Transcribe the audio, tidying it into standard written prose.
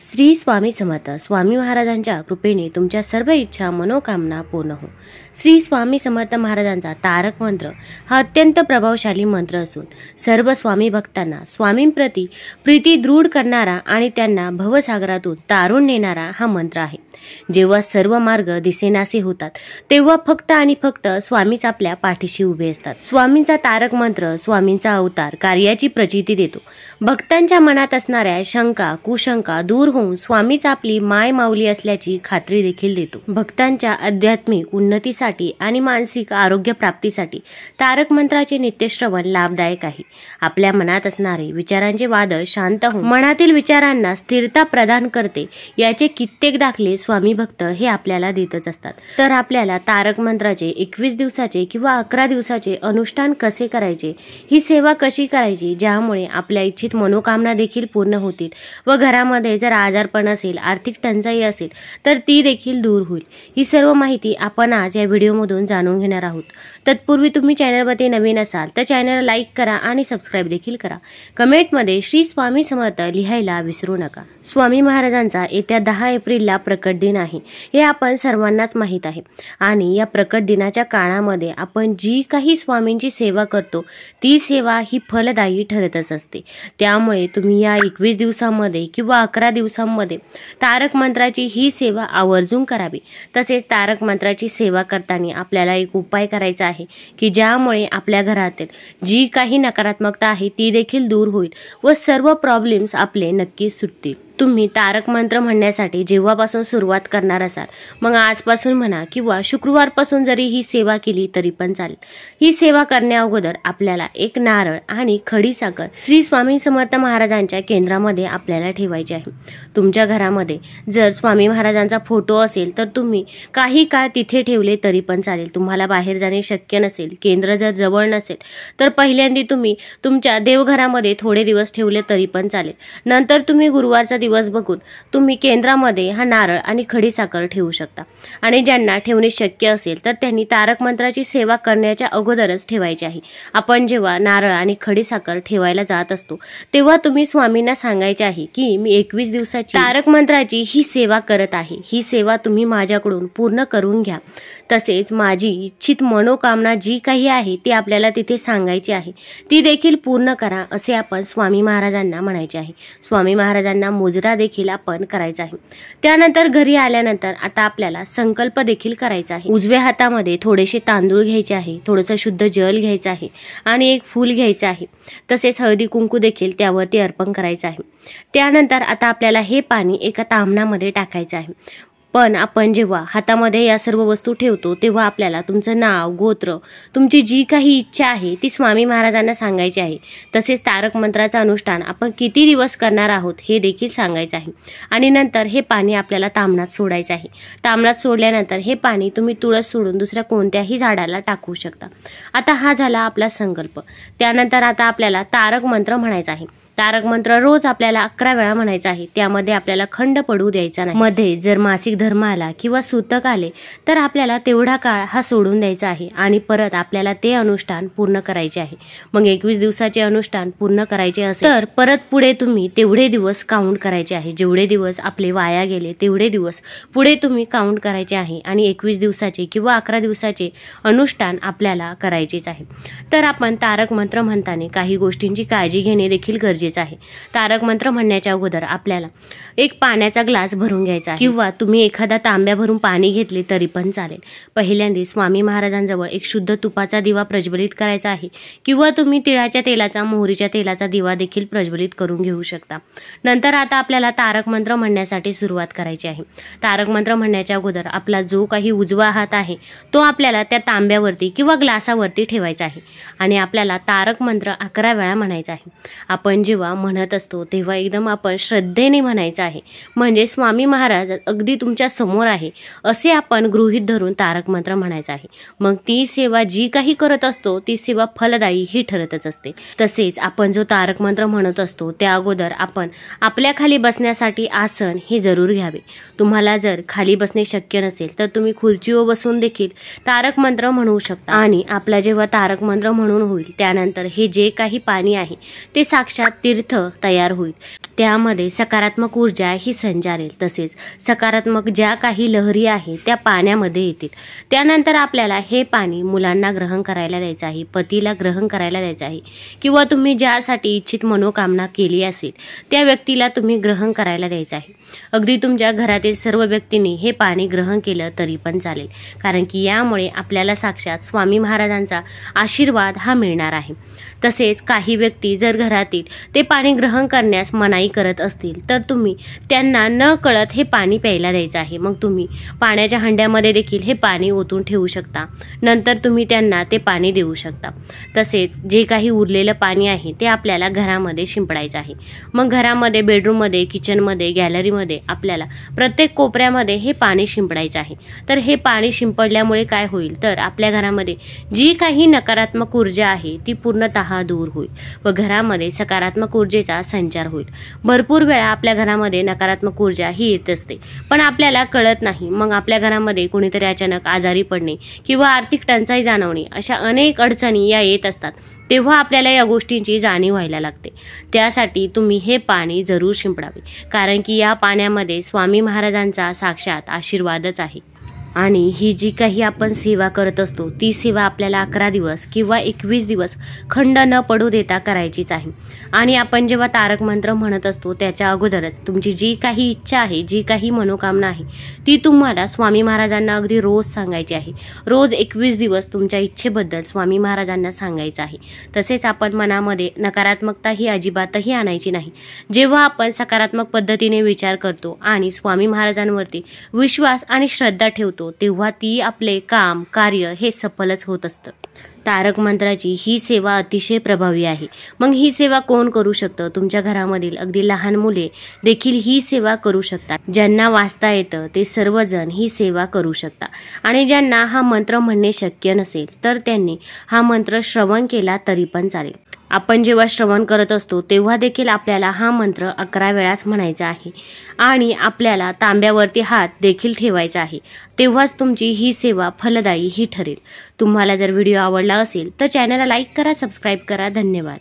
श्री स्वामी समर्थ स्वामी महाराजांच्या कृपेने तुमच्या सर्व इच्छा मनोकामना पूर्ण हो। श्री स्वामी समर्थ महाराजांचा तारक मंत्र हा अत्यंत प्रभावशाली मंत्र असून सर्व स्वामी भक्तांना स्वामींप्रती प्रीती दृढ करणारा आणि त्यांना भवसागरातून तारून नेणारा हा मंत्र आहे। जेव्हा सर्व मार्ग दिसेनासे होतात तेव्हा फक्त आणि फक्त स्वामीच आपल्या पाठीशी उभे असतात। स्वामींचा तारक मंत्र स्वामींचा अवतार कार्याची प्रचिती देतो। भक्तांच्या मनात असणाऱ्या शंका कुशंका दूर होऊन स्वामीच आपली माय माऊली असल्याची खात्री देखील देतो। भक्तांच्या आध्यात्मिक उन्नतीसाठी आणि मानसिक आरोग्य प्राप्तीसाठी तारक मंत्राचे नित्यश्रवण लाभदायक आहे। आपल्या मनात असणारे विचारांचे वादळ शांत होऊन मनातील विचारांना स्थिरता प्रदान करते। याचे कित्येक दाखले स्वामी भक्त हे आपल्याला देतच असतात। तर आपल्याला तारक मंत्राचे 21 दिवसाचे किंवा 11 दिवसाचे अनुष्ठान कसे करायचे, ही सेवा कशी करायची ज्यामुळे आपल्या इच्छित मनोकामना देखील पूर्ण होतील व घरामध्ये जर आजारपण असेल, आर्थिक टंचाई असेल तर ती देखील दूर होईल, ही सर्व माहिती आपण आज या व्हिडिओमधून जाणून घेणार आहोत। तत्पूर्वी तुम्ही चॅनलवरती नवीन असाल तर चॅनलला लाईक करा आणि सबस्क्राइब देखील करा। कमेंटमध्ये श्री स्वामी समर्थ लिहायला विसरू नका। स्वामी महाराजांचा येत्या 10 एप्रिलला प्रकट दिन आहे, हे आपण सर्वांनाच माहीत आहे आणि या प्रकट दिनाच्या काळामध्ये आपण जी काही स्वामींची सेवा करतो ती सेवा ही फलदायी ठरतच असते। त्यामुळे तुम्ही या 21 दिवसांमध्ये किंवा 11 दिवसांमध्ये तारक मंत्राची ही सेवा आवर्जून करावी। तसेच तारक मंत्राची सेवा करताना आपल्याला एक उपाय करायचा आहे की ज्यामुळे आपल्या घरातील जी काही नकारात्मकता आहे ती देखील दूर होईल व सर्व प्रॉब्लेम्स आपले नक्कीच सुटतील। तुम्ही तारक मंत्र म्हणण्यासाठी जेव्हापासून सुरुवात करणार असाल मग आजपासून म्हणा किंवा शुक्रवारपासून जरी ही सेवा केली तरी पण चालेल। ही सेवा करण्या अगोदर आपल्याला एक नारळ आणि खडी साखर श्री स्वामी समर्थ महाराजांच्या केंद्रामध्ये आपल्याला ठेवायचे आहे। तुमच्या घरामध्ये जर स्वामी महाराजांचा फोटो असेल तर तुम्ही काही काळ तिथे ठेवले तरी पण चालेल। तुम्हाला बाहेर जाणे शक्य नसेल, केंद्र जर जवळ नसेल तर पहिल्यांदा तुम्ही तुमच्या देवघरामध्ये थोडे दिवस ठेवले तरी पण चालेल। नंतर तुम्ही गुरुवारचा दिवस बघून तुम्ही केंद्रामध्ये हा नारळ आणि खडी साखर ठेवू शकता आणि ज्यांना ठेवणे शक्य असेल तर त्यांनी तारक मंत्राची सेवा करण्याच्या अगोदरच ठेवायचे आहे। आपण जेव्हा नारळ आणि खडी साखर ठेवायला जात असतो तेव्हा तुम्ही स्वामींना सांगायचे आहे की मी 21 दिवसाची तारक मंत्राची ही सेवा करत आहे, ही सेवा तुम्ही माझ्याकडून पूर्ण करून घ्या। तसेच माझी इच्छित मनोकामना जी काही आहे ती आपल्याला तिथे सांगायची आहे, ती देखील पूर्ण करा असे आपण स्वामी महाराजांना म्हणायचे आहे। स्वामी महाराजांना मुजरा देखील आपण करायचा आहे। त्यानंतर घरी आल्यानंतर आता आपल्याला संकल्प देखील करायचा आहे। उजव्या हातामध्ये थोडेसे तांदूळ घ्यायचे आहे, थोडंसं शुद्ध जल घ्यायचं आहे आणि एक फूल घ्यायचं आहे। तसेच हळदी कुंकू देखील त्यावरती अर्पण करायचं आहे। त्यानंतर आता आपल्याला हे पाणी एका तांबणामध्ये टाकायचं आहे। पण आपण जेव्हा हातामध्ये या सर्व वस्तू ठेवतो तेव्हा आपल्याला तुमचं नाव, गोत्र, तुमची जी काही इच्छा आहे ती स्वामी महाराजांना सांगायची आहे। तसेच तारक मंत्राचं अनुष्ठान आपण किती दिवस करणार आहोत हे देखील सांगायचं आहे आणि नंतर हे पाणी आपल्याला तांबणात सोडायचं आहे। तांबणात सोडल्यानंतर हे पाणी तुम्ही तुळस सोडून दुसऱ्या कोणत्याही झाडाला टाकू शकता। आता हा झाला आपला संकल्प। त्यानंतर आता आपल्याला तारक मंत्र म्हणायचा आहे। तारक मंत्र रोज आपल्याला 11 वेळा म्हणायचा आहे। त्यामध्ये आपल्याला खंड पडू द्यायचा नाही। मध्ये जर मासिक धर्म आला किंवा सूतक आले तर आपल्याला तेवढा काळ हा सोडून द्यायचा आहे आणि परत आपल्याला ते अनुष्ठान पूर्ण करायचे आहे। मग 21 दिवसाचे अनुष्ठान पूर्ण करायचे असेल तर परत पुढे तुम्ही तेवढे दिवस काउंट करायचे आहे। जेवढे दिवस आपले वाया गेले तेवढे दिवस पुढे तुम्ही काउंट करायचे आहे आणि 21 दिवसाचे किंवा 11 दिवसाचे अनुष्ठान आपल्याला करायचेच आहे। तर आपण तारक मंत्र म्हणताना काही गोष्टींची काळजी घेणे देखील गरजेचे आहे। तारक मंत्र म्हणण्याच्या अगोदर आपल्याला एक पाण्याचा ग्लास भरून घ्यायचा आहे किंवा तुम्ही एखादा तांब्या भरून पाणी घेतले तरी पण चालेल। पहिल्यांदा स्वामी महाराजांजवळ एक शुद्ध तुपाचा दिवा प्रज्वलित करायचा आहे किंवा तुम्ही तिळाच्या तेलाचा, मोहरीच्या तेलाचा दिवा देखील प्रज्वलित करून घेऊ शकता। नंतर आता आपल्याला तारक मंत्र म्हणण्यासाठी सुरुवात करायची आहे। तारक मंत्र म्हणण्याच्या अगोदर आपला जो काही उजवा हात आहे तो आपल्याला त्या तांब्यावरती किंवा ग्लासावरती ठेवायचा आहे आणि आपल्याला तारक मंत्र 11 वेळा म्हणायचा आहे। आपण जेव्हा म्हणत असतो तेव्हा एकदम आपण श्रद्धेने म्हणायचं आहे, म्हणजे स्वामी महाराज अगदी तुमच्या समोर आहे असे आपण गृहीत धरून तारक मंत्र म्हणायचं आहे। मग ती सेवा जी काही करत असतो ती सेवा फलदायी ही ठरतच असते। तसेच आपण जो तारक मंत्र म्हणत असतो त्या अगोदर आपण आपल्या खाली बसण्यासाठी आसन हे जरूर घ्यावे। तुम्हाला जर खाली बसणे शक्य नसेल तर तुम्ही खुर्चीवर बसून देखील तारक मंत्र म्हणू शकता आणि आपला जेव्हा तारक मंत्र म्हणून होईल त्यानंतर हे जे काही पाणी आहे ते साक्षात तीर्थ तयार होईल। त्यामध्ये सकारात्मक ऊर्जा ही संचारेल, तसेच सकारात्मक ज्या काही लहरी आहे त्या पाण्यामध्ये येतील। त्यानंतर आपल्याला हे पाणी मुलांना ग्रहण करायला द्यायचं आहे, पतीला ग्रहण करायला द्यायचं आहे, किंवा तुम्ही ज्यासाठी इच्छित मनोकामना केली असेल त्या व्यक्तीला तुम्ही ग्रहण करायला द्यायचं आहे। अगदी तुमच्या घरातील सर्व व्यक्तींनी हे पाणी ग्रहण केलं तरी पण चालेल, कारण की यामुळे आपल्याला साक्षात स्वामी महाराजांचा आशीर्वाद हा मिळणार आहे। तसेच काही व्यक्ती जर घरातील ते पाणी ग्रहण करण्यास मनाई करत असतील तर तुम्ही त्यांना न कळत हे पाणी प्यायला द्यायचं आहे। मग तुम्ही पाण्याच्या हंड्यामध्ये देखील हे पाणी ओतून ठेवू शकता, नंतर तुम्ही त्यांना ते पाणी देऊ शकता। तसेच जे काही उरलेलं पाणी आहे ते आपल्याला घरामध्ये शिंपडायचं आहे। मग घरामध्ये, बेडरूममध्ये, किचनमध्ये, गॅलरीमध्ये आपल्याला प्रत्येक कोपऱ्यामध्ये हे पाणी शिंपडायचं आहे। तर हे पाणी शिंपडल्यामुळे काय होईल तर आपल्या घरामध्ये जी काही नकारात्मक ऊर्जा आहे ती पूर्णतः दूर होईल व घरामध्ये सकारात्मक ऊर्जेचा संचार होईल। भरपूर वेळा आपल्या घरामध्ये नकारात्मक ऊर्जा ही येत असते, पण आपल्याला कळत नाही। मग आपल्या घरामध्ये कोणीतरी अचानक आजारी पडणे किंवा आर्थिक टंचाई जाणवणे अशा अनेक अडचणी या येत असतात, तेव्हा आपल्याला या गोष्टींची जाणीव व्हायला लागते। त्यासाठी तुम्ही हे पाणी जरूर शिंपडावे, कारण की या पाण्यामध्ये स्वामी महाराजांचा साक्षात आशीर्वादच आहे। आणि ही जी काही आपण सेवा करत असतो ती सेवा आपल्याला 11 दिवस किंवा 21 दिवस खंड न पडू देता करायचीच आहे। आणि आपण जेव्हा तारक मंत्र म्हणत असतो त्याच्या अगोदरच तुमची जी काही इच्छा आहे, जी काही मनोकामना आहे ती तुम्हाला स्वामी महाराजांना अगदी रोज सांगायची आहे। रोज 21 दिवस तुमच्या इच्छेबद्दल स्वामी महाराजांना सांगायचं आहे। तसेच आपण मनामध्ये नकारात्मकता ही अजिबातही आणायची नाही। जेव्हा आपण सकारात्मक पद्धतीने विचार करतो आणि स्वामी महाराजांवरती विश्वास आणि श्रद्धा ठेवतो तेव्हा ती आपले काम, कार्य हे सफलच होत असतं। तारक मंत्राची ही सेवा अतिशय प्रभावी आहे। मग ही सेवा कोण करू शकतं? तुमच्या घरामधील अगदी लहान मुले देखील ही सेवा करू शकतात। ज्यांना वाचता येतं ते सर्वजण ही सेवा करू शकतात। आणि ज्यांना हा मंत्र म्हणणे शक्य नसेल तर त्यांनी हा मंत्र श्रवण केला तरी पण चालेल। आपण जेव्हा श्रवण करत असतो तेव्हा देखील आपल्याला हा मंत्र 11 वेळाच म्हणायचा आहे आणि आपल्याला तांब्यावरती हात देखील ठेवायचा आहे, तेव्हाच तुमची ही सेवा फलदायी ही ठरेल। तुम्हाला जर व्हिडिओ आवडला असेल तर चॅनलला लाईक करा, सबस्क्राईब करा। धन्यवाद।